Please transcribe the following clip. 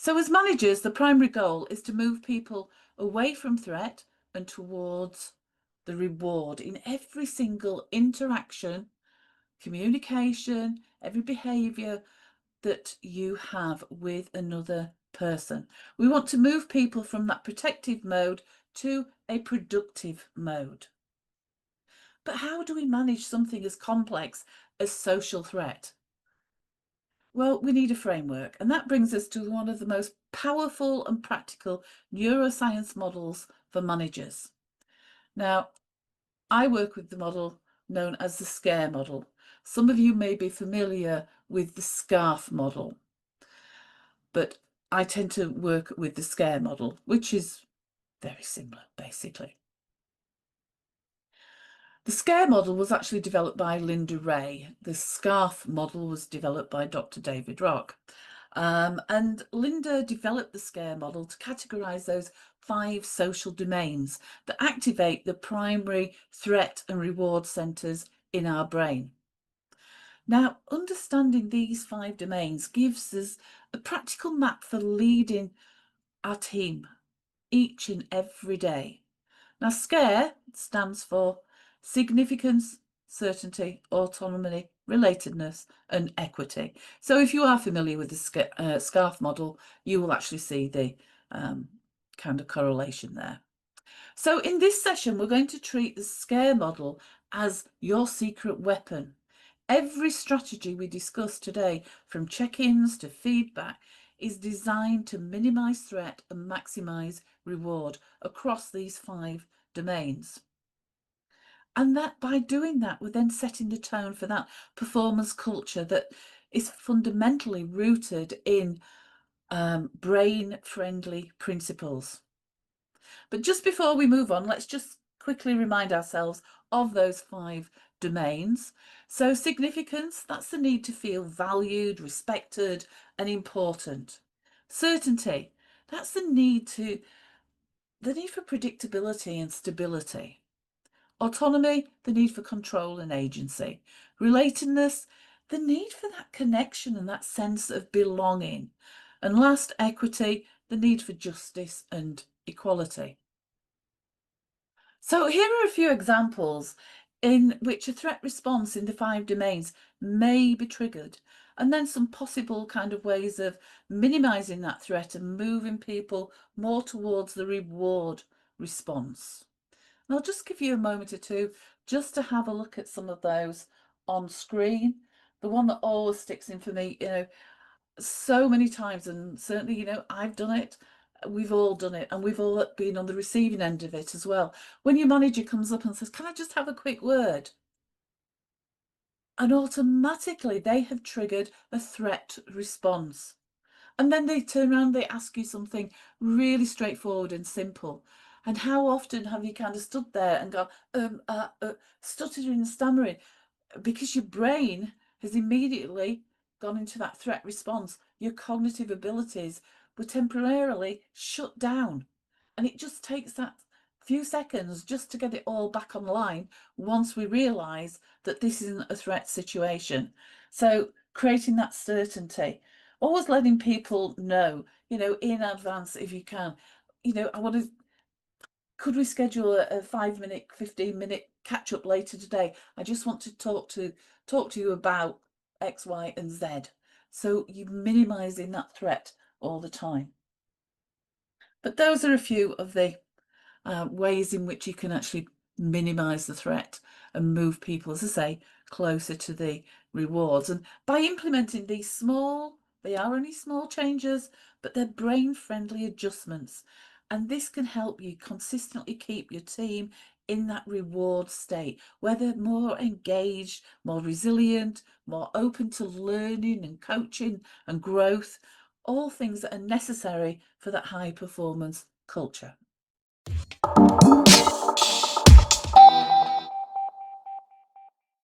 So as managers, the primary goal is to move people away from threat and towards the reward in every single interaction, communication, every behaviour that you have with another person. We want to move people from that protective mode to a productive mode. But how do we manage something as complex as social threat? Well, we need a framework, and that brings us to one of the most powerful and practical neuroscience models for managers. Now, I work with the model known as the SCARE model. Some of you may be familiar with the SCARF model, but I tend to work with the SCARE model, which is very similar, basically. The SCARE model was actually developed by Linda Ray. The SCARF model was developed by Dr. David Rock. And Linda developed the SCARE model to categorise those 5 social domains that activate the primary threat and reward centres in our brain. Now, understanding these 5 domains gives us a practical map for leading our team each and every day. Now, SCARE stands for significance, certainty, autonomy, relatedness, and equity. So if you are familiar with the SCARF model, you will actually see the kind of correlation there. So in this session, we're going to treat the SCARE model as your secret weapon. Every strategy we discuss today, from check-ins to feedback, is designed to minimise threat and maximise reward across these 5 domains. And that by doing that, we're then setting the tone for that performance culture that is fundamentally rooted in brain-friendly principles. But just before we move on, let's just quickly remind ourselves of those 5 domains. So significance, that's the need to feel valued, respected, and important. Certainty, that's the need for predictability and stability. Autonomy, the need for control and agency. Relatedness, the need for that connection and that sense of belonging. And last, equity, the need for justice and equality. So here are a few examples in which a threat response in the 5 domains may be triggered, and then some possible kind of ways of minimizing that threat and moving people more towards the reward response. And I'll just give you a moment or two just to have a look at some of those on screen. The one that always sticks in for me, so many times, and certainly, I've done it, we've all done it, and we've all been on the receiving end of it as well. When your manager comes up and says, "Can I just have a quick word?" And automatically they have triggered a threat response. And then they turn around, they ask you something really straightforward and simple. And how often have you kind of stood there and gone, stuttering and stammering? Because your brain has immediately gone into that threat response. Your cognitive abilities were temporarily shut down. And it just takes that few seconds just to get it all back online once we realise that this isn't a threat situation. So creating that certainty, always letting people know, in advance if you can, could we schedule a 5-minute, 15-minute catch up later today? I just want to talk to you about X, Y, and Z. So you're minimizing that threat all the time. But those are a few of the ways in which you can actually minimize the threat and move people, as I say, closer to the rewards. And by implementing these they are only small changes, but they're brain-friendly adjustments. And this can help you consistently keep your team in that reward state, where they're more engaged, more resilient, more open to learning and coaching and growth, all things that are necessary for that high performance culture.